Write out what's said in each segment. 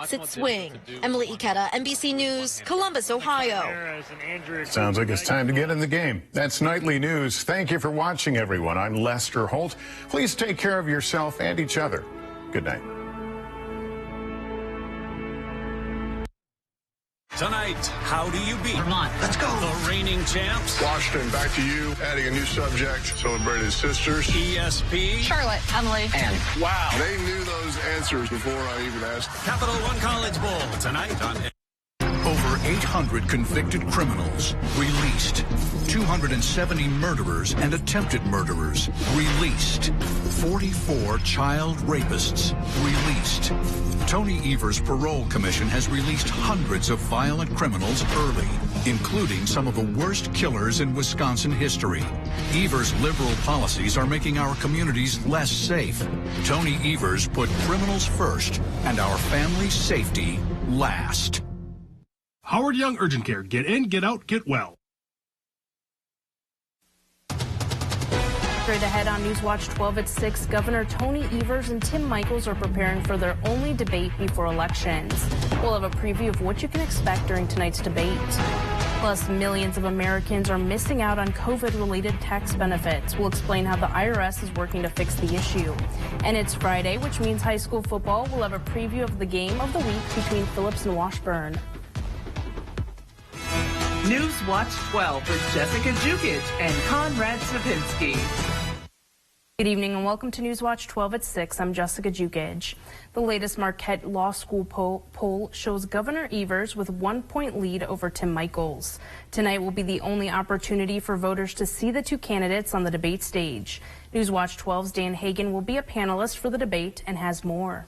Sit swing. Emily Ikeda, NBC News, Columbus, Ohio. Sounds like it's time to get in the game. That's Nightly News. Thank you for watching, everyone. I'm Lester Holt. Please take care of yourself and each other. Good night. Tonight, how do you beat Vermont? Let's go. The reigning champs? Washington, back to you. Adding a new subject. Celebrated sisters. ESP? Charlotte. Emily. And wow. They knew those answers before I even asked. Capital One College Bowl tonight on... Over 800 convicted criminals released. 270 murderers and attempted murderers released. 44 child rapists released. Tony Evers' parole commission has released hundreds of violent criminals early, including some of the worst killers in Wisconsin history. Evers' liberal policies are making our communities less safe. Tony Evers put criminals first and our family's safety last. Howard Young Urgent Care. Get in, get out, get well. Straight ahead on Newswatch 12 at 6, Governor Tony Evers and Tim Michels are preparing for their only debate before elections. We'll have a preview of what you can expect during tonight's debate. Plus, millions of Americans are missing out on COVID-related tax benefits. We'll explain how the IRS is working to fix the issue. And it's Friday, which means high school football. We'll have a preview of the game of the week between Phillips and Washburn. Newswatch 12 with Jessica Jukic and Conrad Sapinski. Good evening and welcome to Newswatch 12 at 6. I'm Jessica Jukic. The latest Marquette Law School poll shows Governor Evers with 1-point lead over Tim Michels. Tonight will be the only opportunity for voters to see the two candidates on the debate stage. Newswatch 12's Dan Hagan will be a panelist for the debate and has more.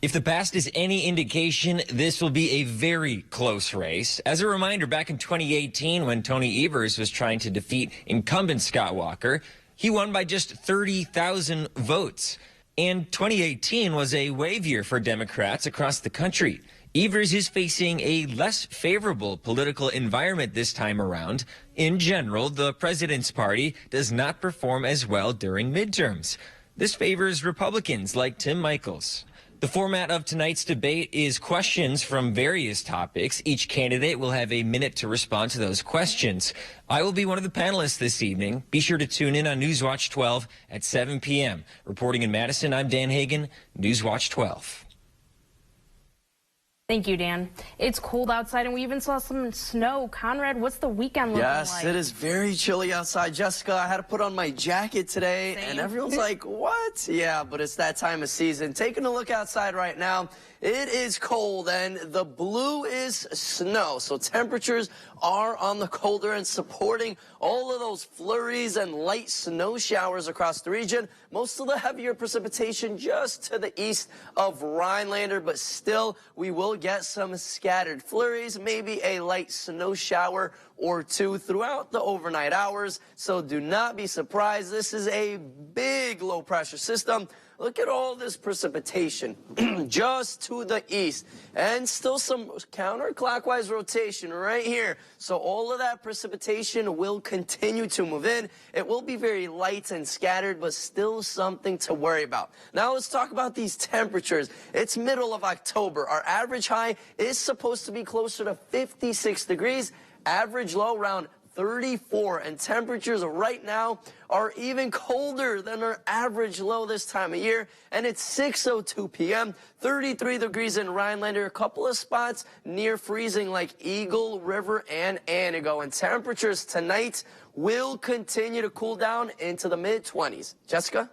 If the past is any indication, this will be a very close race. As a reminder, back in 2018, when Tony Evers was trying to defeat incumbent Scott Walker, he won by just 30,000 votes. And 2018 was a wave year for Democrats across the country. Evers is facing a less favorable political environment this time around. In general, the president's party does not perform as well during midterms. This favors Republicans like Tim Michels. The format of tonight's debate is questions from various topics. Each candidate will have a minute to respond to those questions. I will be one of the panelists this evening. Be sure to tune in on Newswatch 12 at 7 p.m. Reporting in Madison, I'm Dan Hagan, Newswatch 12. Thank you, Dan. It's cold outside, and we even saw some snow. Conrad, what's the weekend looking like? Yes, it is very chilly outside. Jessica, I had to put on my jacket today, and everyone's like, what? Yeah, but it's that time of season. Taking a look outside right now, it is cold, and the blue is snow. So temperatures are on the colder end, supporting all of those flurries and light snow showers across the region. Most of the heavier precipitation just to the east of Rhinelander, but still we will get some scattered flurries, maybe a light snow shower or two throughout the overnight hours. So do not be surprised. This is a big low pressure system. Look at all this precipitation just to the east, and still some counterclockwise rotation right here. So all of that precipitation will continue to move in. It will be very light and scattered, but still something to worry about. Now let's talk about these temperatures. It's middle of October. Our average high is supposed to be closer to 56 degrees. Average low around 34, and temperatures right now are even colder than our average low this time of year, and it's 6:02 p.m. 33 degrees in Rhinelander, a couple of spots near freezing like Eagle River and Anago, and temperatures tonight will continue to cool down into the mid-20s. Jessica?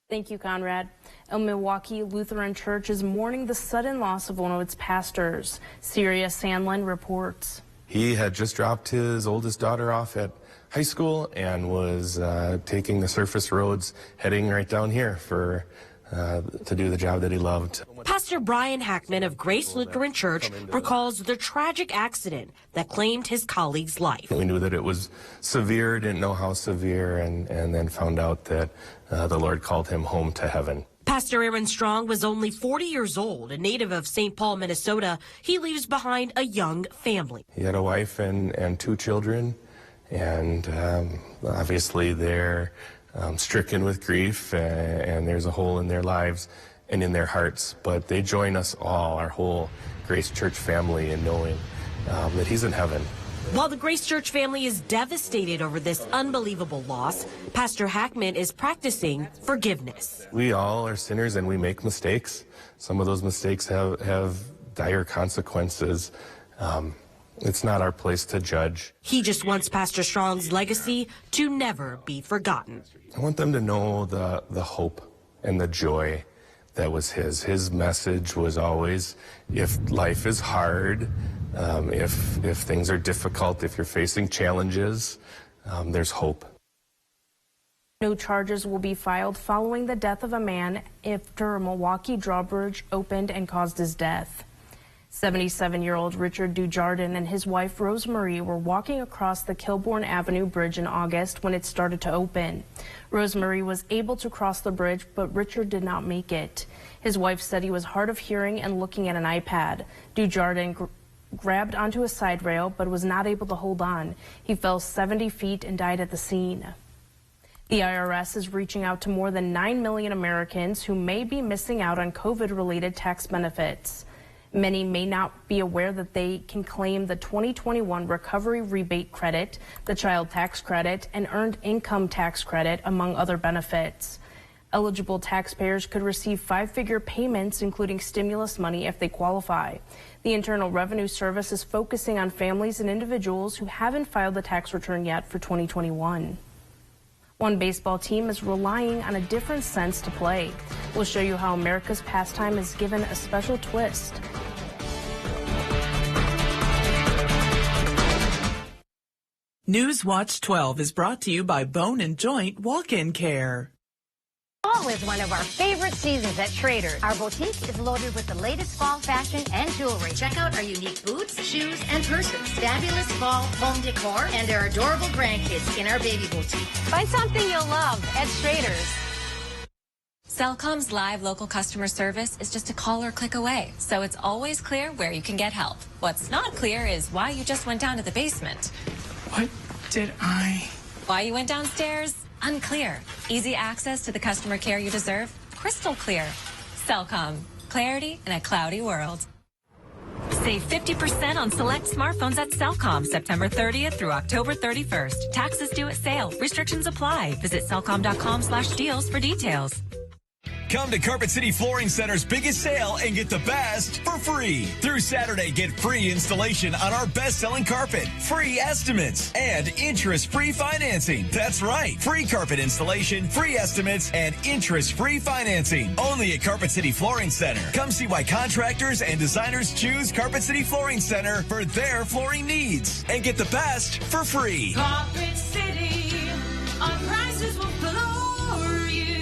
Thank you, Conrad. A Milwaukee Lutheran church is mourning the sudden loss of one of its pastors. Sirius Sandlin reports. He had just dropped his oldest daughter off at high school and was taking the surface roads, heading right down here to do the job that he loved. Pastor Brian Hackman of Grace Lutheran Church recalls the tragic accident that claimed his colleague's life. We knew that it was severe, didn't know how severe, and then found out that the Lord called him home to heaven. Pastor Aaron Strong was only 40 years old, a native of St. Paul, Minnesota. He leaves behind a young family. He had a wife and two children, and obviously they're stricken with grief, and there's a hole in their lives. and in their hearts. But they join us all, our whole Grace Church family, in knowing that he's in heaven. While the Grace Church family is devastated over this unbelievable loss, Pastor Hackman is practicing forgiveness. We all are sinners and we make mistakes. Some of those mistakes have dire consequences. It's not our place to judge. He just wants Pastor Strong's legacy to never be forgotten. I want them to know the hope and the joy that was his. His message was always, if life is hard, if things are difficult, if you're facing challenges, there's hope. No charges will be filed following the death of a man after a Milwaukee drawbridge opened and caused his death. 77-year-old Richard Dujardin and his wife Rosemarie were walking across the Kilbourne Avenue Bridge in August when it started to open. Rosemarie was able to cross the bridge, but Richard did not make it. His wife said he was hard of hearing and looking at an iPad. Dujardin grabbed onto a side rail but was not able to hold on. He fell 70 feet and died at the scene. The IRS is reaching out to more than 9 million Americans who may be missing out on COVID-related tax benefits. Many may not be aware that they can claim the 2021 Recovery Rebate Credit, the Child Tax Credit, and Earned Income Tax Credit, among other benefits. Eligible taxpayers could receive 5-figure payments, including stimulus money, if they qualify. The Internal Revenue Service is focusing on families and individuals who haven't filed the tax return yet for 2021. One baseball team is relying on a different sense to play. We'll show you how America's pastime is given a special twist. Newswatch 12 is brought to you by Bone and Joint Walk-In Care. Fall is one of our favorite seasons at Trader's. Our boutique is loaded with the latest fall fashion and jewelry. Check out our unique boots, shoes, and purses, fabulous fall home decor, and our adorable grandkids in our baby boutique. Find something you'll love at Trader's. Cellcom's live local customer service is just a call or click away, so it's always clear where you can get help. What's not clear is why you just went down to the basement. What did I? Why you went downstairs? Unclear. Easy access to the customer care you deserve? Crystal clear. Cellcom. Clarity in a cloudy world. Save 50% on select smartphones at Cellcom September 30th through October 31st. Taxes due at sale. Restrictions apply. Visit cellcom.com/deals for details. Come to Carpet City Flooring Center's biggest sale and get the best for free. Through Saturday, get free installation on our best-selling carpet, free estimates, and interest-free financing. That's right. Free carpet installation, free estimates, and interest-free financing. Only at Carpet City Flooring Center. Come see why contractors and designers choose Carpet City Flooring Center for their flooring needs. And get the best for free. Carpet City, our prices will floor you.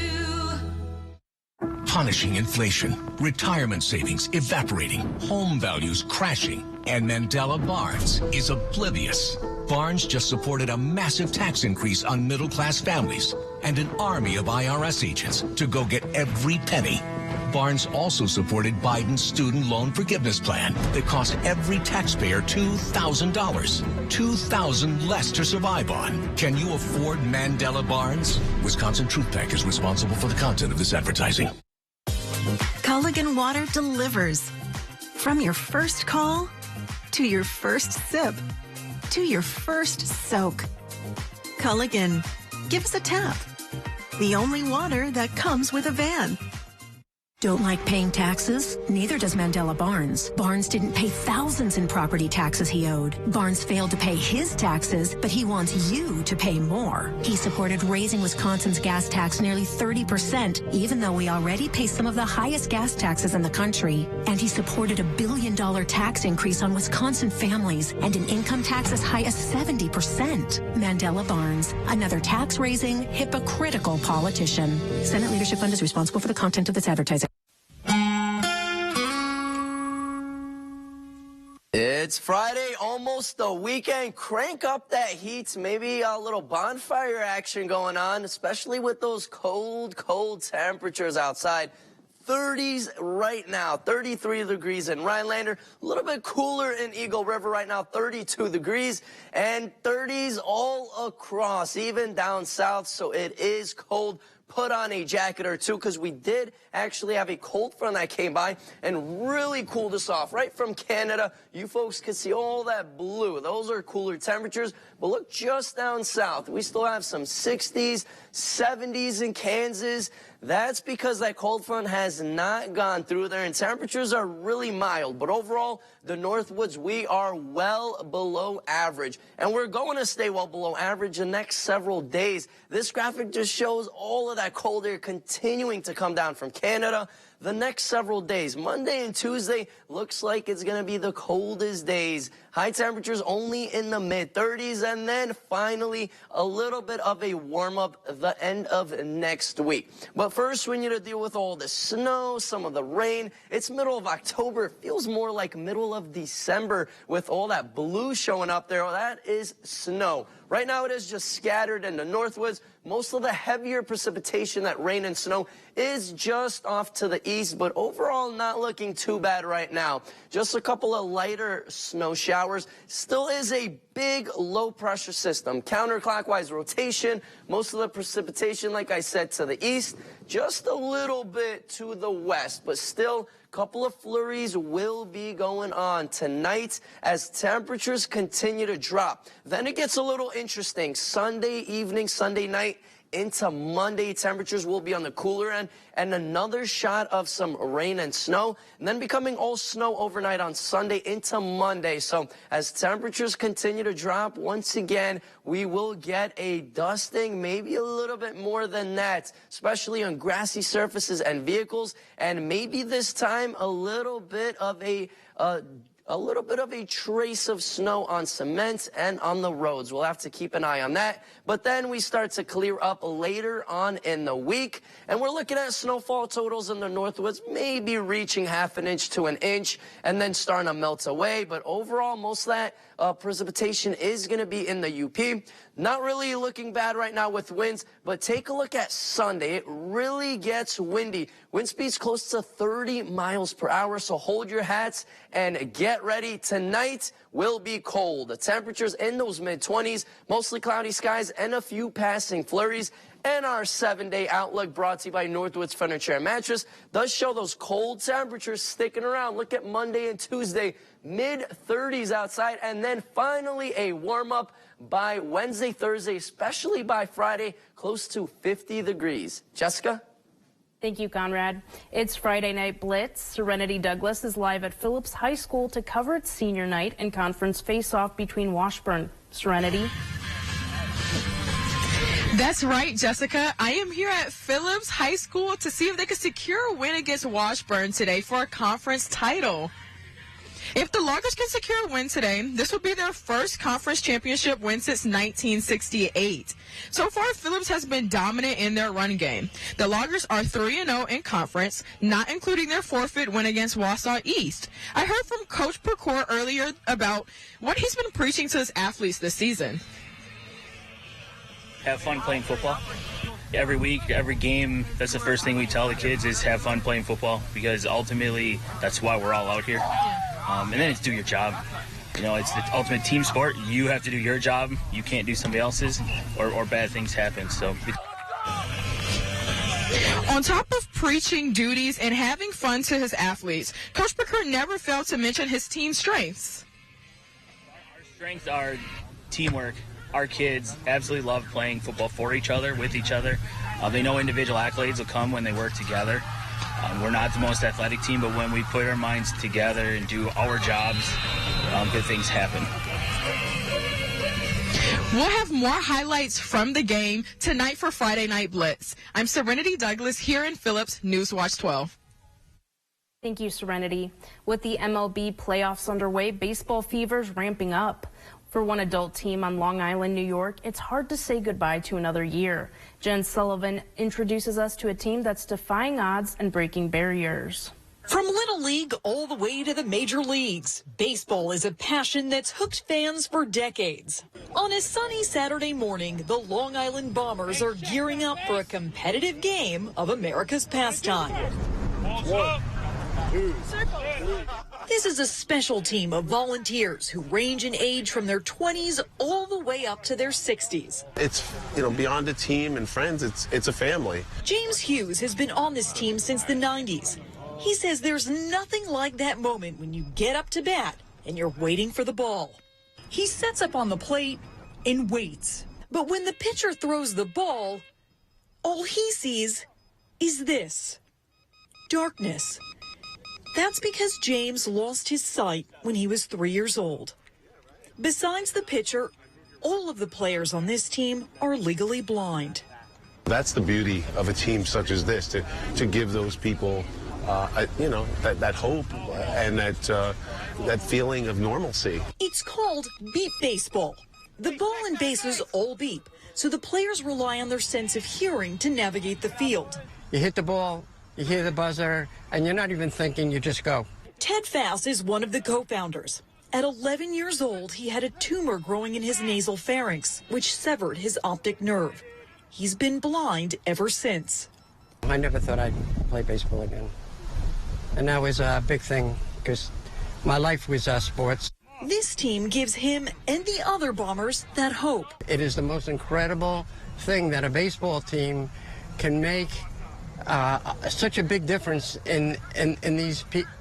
Punishing inflation, retirement savings evaporating, home values crashing, and Mandela Barnes is oblivious. Barnes just supported a massive tax increase on middle-class families and an army of IRS agents to go get every penny. Barnes also supported Biden's student loan forgiveness plan that cost every taxpayer $2,000. $2,000 less to survive on. Can you afford Mandela Barnes? Wisconsin Truth Pack is responsible for the content of this advertising. Culligan Water delivers. From your first call, to your first sip, to your first soak. Culligan, give us a tap. The only water that comes with a van. Don't like paying taxes? Neither does Mandela Barnes. Barnes didn't pay thousands in property taxes he owed. Barnes failed to pay his taxes, but he wants you to pay more. He supported raising Wisconsin's gas tax nearly 30%, even though we already pay some of the highest gas taxes in the country. And he supported $1 billion tax increase on Wisconsin families and an income tax as high as 70%. Mandela Barnes, another tax-raising, hypocritical politician. Senate Leadership Fund is responsible for the content of this advertising. It's Friday, almost the weekend. Crank up that heat. Maybe a little bonfire action going on, especially with those cold temperatures outside. 30s right now, 33 degrees in Rhinelander, a little bit cooler in Eagle River right now, 32 degrees, and 30s all across, even down south, so it is cold. put on a jacket or two because we did actually have a cold front that came by and really cooled us off. Right from Canada, you folks can see all that blue. Those are cooler temperatures. But look just down south. We still have some 60s, 70s in Kansas. That's because that cold front has not gone through there, and temperatures are really mild. But overall, the Northwoods, we are well below average. And we're going to stay well below average the next several days. This graphic just shows all of that cold air continuing to come down from Canada. The next several days, Monday and Tuesday, looks like it's going to be the coldest days. High temperatures only in the mid-30s, and then finally a little bit of a warm-up the end of next week. But first, we need to deal with all the snow, some of the rain. It's middle of October. It feels more like middle of December with all that blue showing up there. That is snow. Right now, it is just scattered in the Northwoods. Most of the heavier precipitation, that rain and snow, is just off to the east, but overall not looking too bad right now. Just a couple of lighter snow showers. Still is a big low-pressure system. Counterclockwise rotation. Most of the precipitation, like I said, to the east. Just a little bit to the west, but still couple of flurries will be going on tonight as temperatures continue to drop. Then it gets a little interesting. Sunday evening, Sunday night into Monday, temperatures will be on the cooler end, and another shot of some rain and snow, and then becoming all snow overnight on Sunday into Monday. So as temperatures continue to drop, once again, we will get a dusting, maybe a little bit more than that, especially on grassy surfaces and vehicles, and maybe this time a little bit of a trace of snow on cement and on the roads. We'll have to keep an eye on that. But then we start to clear up later on in the week. And we're looking at snowfall totals in the Northwoods, maybe reaching ½ an inch to an inch and then starting to melt away. But overall, most of that precipitation is going to be in the UP. Not really looking bad right now with winds, but take a look at Sunday. It really gets windy. Wind speeds close to 30 miles per hour, so hold your hats and get ready. Tonight will be cold. The temperatures in those mid-20s, mostly cloudy skies and a few passing flurries. And our 7-day outlook, brought to you by Northwoods Furniture and Mattress, does show those cold temperatures sticking around. Look at Monday and Tuesday, mid-30s outside, and then finally a warm-up by Wednesday, Thursday, especially by Friday, close to 50 degrees. Jessica? Thank you, Conrad. It's Friday Night Blitz. Serenity Douglas is live at Phillips High School to cover its senior night and conference face-off between Washburn. Serenity? That's right, Jessica. I am here at Phillips High School to see if they can secure a win against Washburn today for a conference title. If the Loggers can secure a win today, this will be their first conference championship win since 1968. So far, Phillips has been dominant in their run game. The Loggers are 3-0 in conference, not including their forfeit win against Wausau East. I heard from Coach Percourt earlier about what he's been preaching to his athletes this season. Have fun playing football. Every week, every game, that's the first thing we tell the kids is have fun playing football, because ultimately that's why we're all out here. And then it's do your job. You know, it's the ultimate team sport. You have to do your job. You can't do somebody else's, or bad things happen. So. On top of preaching duties and having fun to his athletes, Coach Percourt never failed to mention his team's strengths. Our strengths are teamwork. Our kids absolutely love playing football for each other, with each other. They know individual accolades will come when they work together. We're not the most athletic team, but when we put our minds together and do our jobs, good things happen. We'll have more highlights from the game tonight for Friday Night Blitz. I'm Serenity Douglas here in Phillips, Newswatch 12. Thank you, Serenity. With the MLB playoffs underway, baseball fever's ramping up. For one adult team on Long Island, New York, it's hard to say goodbye to another year. Jen Sullivan introduces us to a team that's defying odds and breaking barriers. From Little League all the way to the major leagues, baseball is a passion that's hooked fans for decades. On a sunny Saturday morning, the Long Island Bombers are gearing up for a competitive game of America's pastime. 1, 2, This is a special team of volunteers who range in age from their 20s all the way up to their 60s. It's, beyond a team and friends, it's a family. James Hughes has been on this team since the 90s. He says there's nothing like that moment when you get up to bat and you're waiting for the ball. He sets up on the plate and waits. But when the pitcher throws the ball, all he sees is this: darkness. That's because James lost his sight when he was 3 years old. Besides the pitcher, all of the players on this team are legally blind. That's the beauty of a team such as this, to give those people, that hope and that feeling of normalcy. It's called beep baseball. The ball and bases all beep, so the players rely on their sense of hearing to navigate the field. You hit the ball, you hear the buzzer, and you're not even thinking, you just go. Ted Fass is one of the co-founders. At 11 years old, he had a tumor growing in his nasal pharynx, which severed his optic nerve. He's been blind ever since. I never thought I'd play baseball again. And that was a big thing, because my life was sports. This team gives him and the other Bombers that hope. It is the most incredible thing that a baseball team can make such a big difference in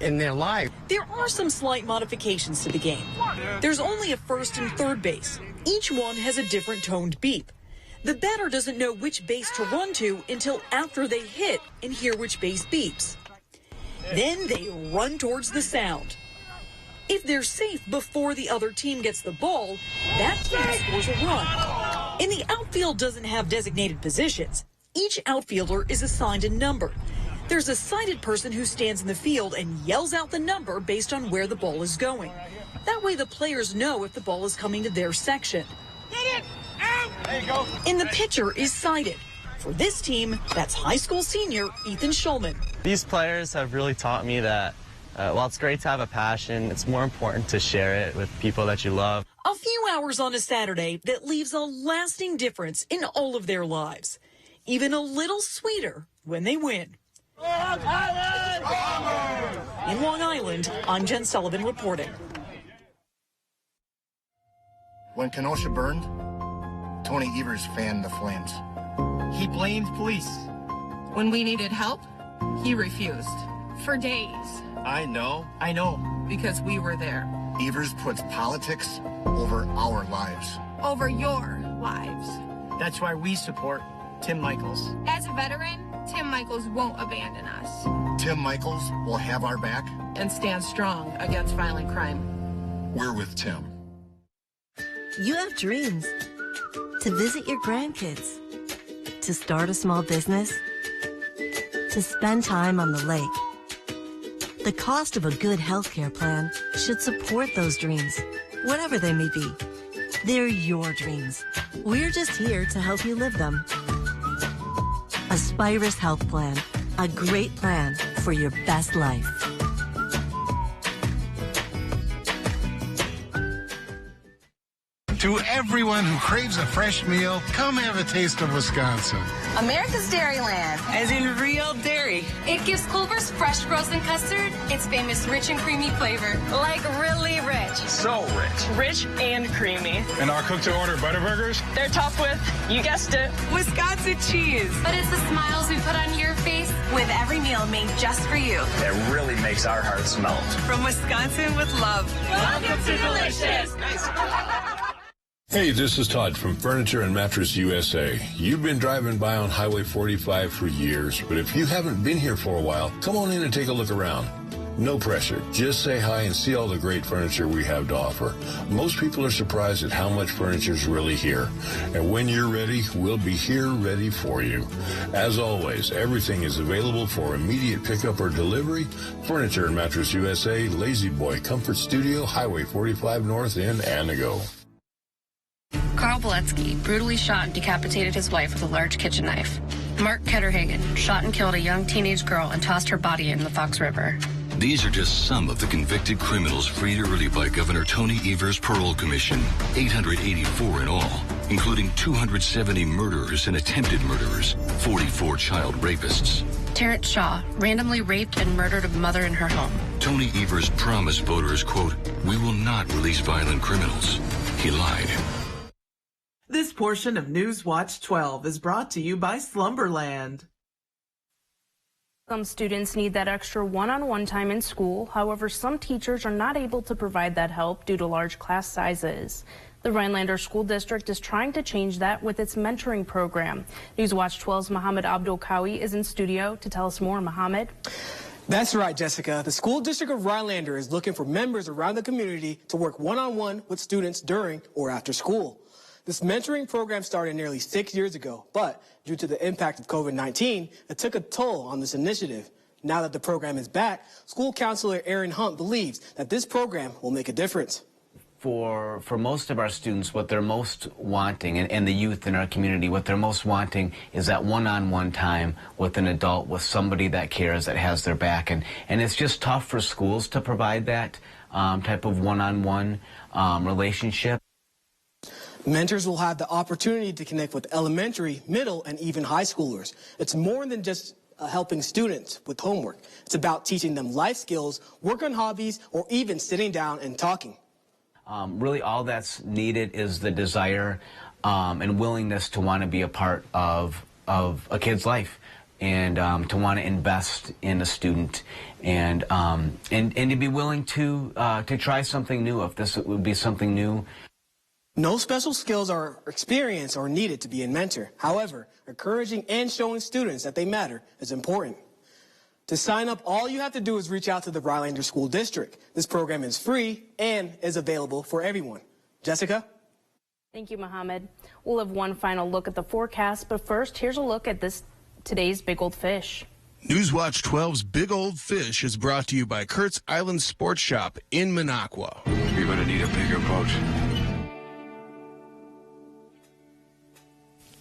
their life. There are some slight modifications to the game. There's only a first and third base. Each one has a different toned beep. The batter doesn't know which base to run to until after they hit and hear which base beeps. Then they run towards the sound. If they're safe before the other team gets the ball, that team scores a run. And the outfield doesn't have designated positions. Each outfielder is assigned a number. There's a sighted person who stands in the field and yells out the number based on where the ball is going. That way the players know if the ball is coming to their section. Get it! Out! There you go. And the pitcher is sighted. For this team, that's high school senior Ethan Schulman. These players have really taught me that while it's great to have a passion, it's more important to share it with people that you love. A few hours on a Saturday that leaves a lasting difference in all of their lives. Even a little sweeter when they win. In Long Island, I'm Jen Sullivan reporting. When Kenosha burned, Tony Evers fanned the flames. He blamed police. When we needed help, he refused. For days. I know. Because we were there. Evers puts politics over our lives. Over your lives. That's why we support Tim Michaels. As a veteran, Tim Michaels won't abandon us. Tim Michaels will have our back. And stand strong against violent crime. We're with Tim. You have dreams. To visit your grandkids. To start a small business. To spend time on the lake. The cost of a good healthcare plan should support those dreams, whatever they may be. They're your dreams. We're just here to help you live them. Aspirus Health Plan, a great plan for your best life. To everyone who craves a fresh meal, come have a taste of Wisconsin. America's Dairyland. As in real dairy. It gives Culver's fresh frozen custard its famous rich and creamy flavor. Like really rich. So rich. Rich and creamy. And our cook-to-order Butterburgers? They're topped with, you guessed it, Wisconsin cheese. But it's the smiles we put on your face with every meal made just for you. That really makes our hearts melt. From Wisconsin with love. Welcome to Delicious. Hey, this is Todd from Furniture and Mattress USA. You've been driving by on Highway 45 for years, but if you haven't been here for a while, come on in and take a look around. No pressure. Just say hi and see all the great furniture we have to offer. Most people are surprised at how much furniture is really here. And when you're ready, we'll be here ready for you. As always, everything is available for immediate pickup or delivery. Furniture and Mattress USA, Lazy Boy Comfort Studio, Highway 45 North in Anago. Carl Beletsky brutally shot and decapitated his wife with a large kitchen knife. Mark Ketterhagen shot and killed a young teenage girl and tossed her body in the Fox River. These are just some of the convicted criminals freed early by Governor Tony Evers' parole commission, 884 in all, including 270 murderers and attempted murderers, 44 child rapists. Terrence Shaw randomly raped and murdered a mother in her home. Tony Evers promised voters, quote, "We will not release violent criminals." He lied. This portion of Newswatch 12 is brought to you by Slumberland. Some students need that extra one-on-one time in school. However, some teachers are not able to provide that help due to large class sizes. The Rhinelander School District is trying to change that with its mentoring program. Newswatch 12's Mohammed Abdul Kawi is in studio to tell us more. Mohammed. That's right, Jessica. The School District of Rhinelander is looking for members around the community to work one-on-one with students during or after school. This mentoring program started nearly 6 years ago, but due to the impact of COVID-19, it took a toll on this initiative. Now that the program is back, school counselor Aaron Hunt believes that this program will make a difference. For most of our students, what they're most wanting, and the youth in our community, what they're most wanting is that one-on-one time with an adult, with somebody that cares, that has their back. And it's just tough for schools to provide that type of one-on-one relationship. Mentors will have the opportunity to connect with elementary, middle, and even high schoolers. It's more than just helping students with homework. It's about teaching them life skills, work on hobbies, or even sitting down and talking. Really all that's needed is the desire and willingness to want to be a part of a kid's life, and to want to invest in a student, and to be willing to try something new if this would be something new. No special skills or experience are needed to be a mentor. However, encouraging and showing students that they matter is important. To sign up, all you have to do is reach out to the Rhinelander School District. This program is free and is available for everyone. Jessica? Thank you, Mohammed. We'll have one final look at the forecast, but first, here's a look at today's Big Old Fish. Newswatch 12's Big Old Fish is brought to you by Kurt's Island Sports Shop in Minocqua. You're going to need a bigger boat.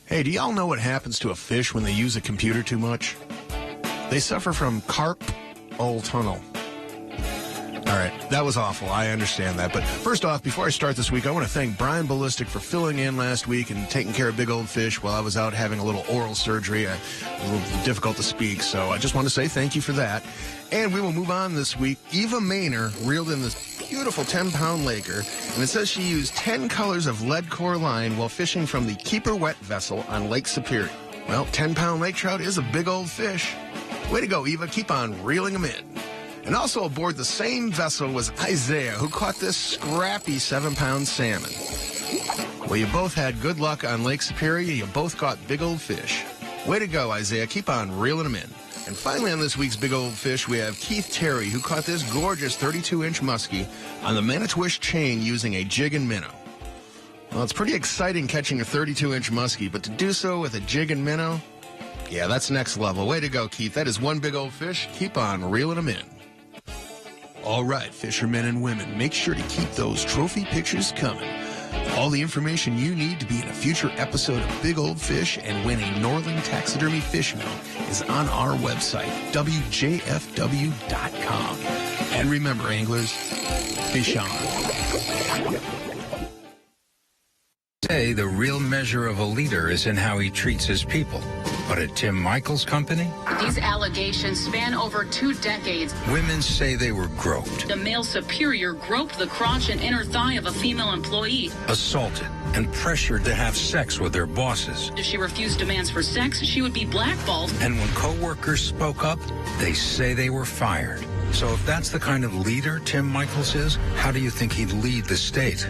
Hey, do y'all know what happens to a fish when they use a computer too much? They suffer from carpal tunnel. All right, that was awful. I understand that. But first off, before I start this week, I want to thank Brian Ballistic for filling in last week and taking care of Big Old Fish while I was out having a little oral surgery. A little difficult to speak, so I just want to say thank you for that. And we will move on this week. Eva Maynor reeled in this beautiful 10-pound laker, and it says she used 10 colors of lead core line while fishing from the Keeper Wet vessel on Lake Superior. Well, 10-pound lake trout is a big old fish. Way to go, Eva. Keep on reeling them in. And also aboard the same vessel was Isaiah, who caught this scrappy 7-pound salmon. Well, you both had good luck on Lake Superior. You both caught big old fish. Way to go, Isaiah. Keep on reeling them in. And finally on this week's Big Old Fish, we have Keith Terry, who caught this gorgeous 32-inch muskie on the Manitouish chain using a jig and minnow. Well, it's pretty exciting catching a 32-inch muskie, but to do so with a jig and minnow, yeah, that's next level. Way to go, Keith. That is one big old fish. Keep on reeling them in. All right, fishermen and women, make sure to keep those trophy pictures coming. All the information you need to be in a future episode of Big Old Fish and win a Northern Taxidermy fish mill is on our website, WJFW.com. And remember, anglers, fish on. Say the real measure of a leader is in how he treats his people. But at Tim Michaels' company, these allegations span over 2 decades. Women say they were groped, The male superior groped the crotch and inner thigh of a female employee. assaulted, and pressured to have sex with their bosses. If she refused demands for sex, she would be blackballed. And when co-workers spoke up, they say they were fired. So if that's the kind of leader Tim Michaels is, how do you think he'd lead the state?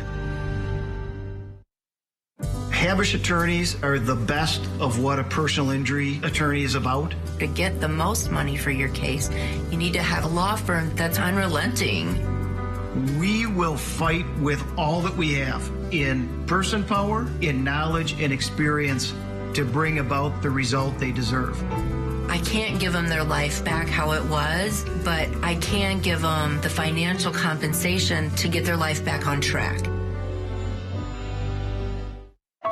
Habush attorneys are the best of what a personal injury attorney is about. To get the most money for your case, you need to have a law firm that's unrelenting. We will fight with all that we have in person power, in knowledge and experience to bring about the result they deserve. I can't give them their life back how it was, but I can give them the financial compensation to get their life back on track.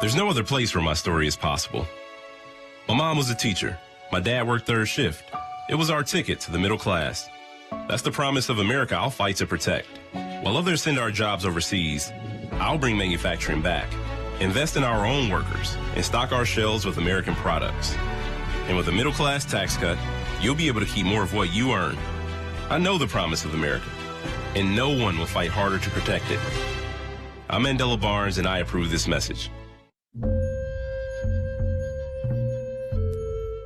There's no other place where my story is possible. My mom was a teacher. My dad worked third shift. It was our ticket to the middle class. That's the promise of America I'll fight to protect. While others send our jobs overseas, I'll bring manufacturing back, invest in our own workers, and stock our shelves with American products. And with a middle class tax cut, you'll be able to keep more of what you earn. I know the promise of America, and no one will fight harder to protect it. I'm Mandela Barnes, and I approve this message.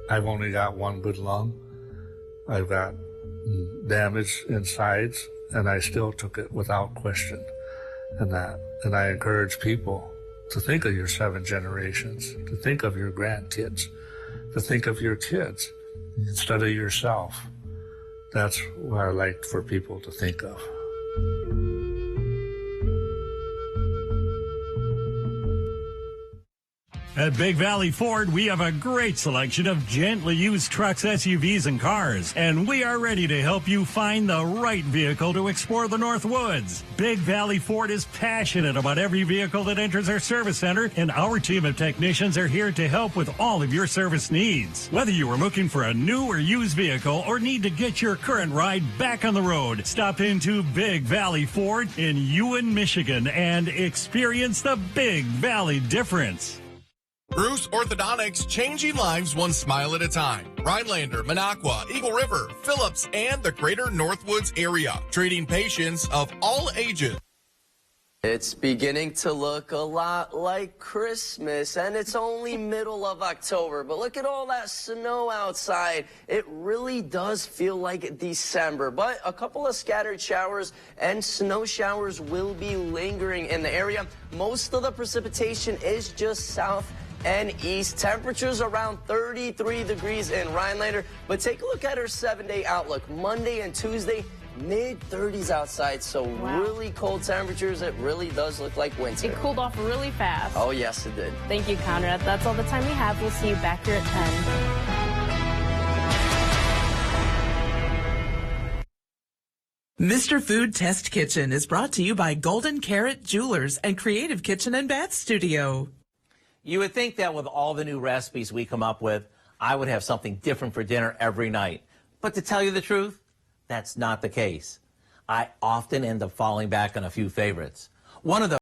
I've only got one good lung. I've got damage insides, and I still took it without question. And I encourage people to think of your 7 generations, to think of your grandkids, to think of your kids instead of yourself. That's what I like for people to think of. At Big Valley Ford, we have a great selection of gently used trucks, SUVs, and cars, and we are ready to help you find the right vehicle to explore the North Woods. Big Valley Ford is passionate about every vehicle that enters our service center, and our team of technicians are here to help with all of your service needs. Whether you are looking for a new or used vehicle or need to get your current ride back on the road, stop into Big Valley Ford in Ewan, Michigan, and experience the Big Valley difference. Bruce Orthodontics, changing lives one smile at a time. Rhinelander, Minocqua, Eagle River, Phillips, and the greater Northwoods area. Treating patients of all ages. It's beginning to look a lot like Christmas, and it's only middle of October, but look at all that snow outside. It really does feel like December, but a couple of scattered showers and snow showers will be lingering in the area. Most of the precipitation is just south and east. Temperatures around 33 degrees in Rhinelander, but take a look at our 7-day outlook. Monday and Tuesday, mid-30s outside, so really cold temperatures. It really does look like winter. It cooled off really fast. Oh, yes, it did. Thank you, Conrad. That's all the time we have. We'll see you back here at 10. Mr. Food Test Kitchen is brought to you by Golden Carrot Jewelers and Creative Kitchen and Bath Studio. You would think that with all the new recipes we come up with, I would have something different for dinner every night. But to tell you the truth, that's not the case. I often end up falling back on a few favorites. One of those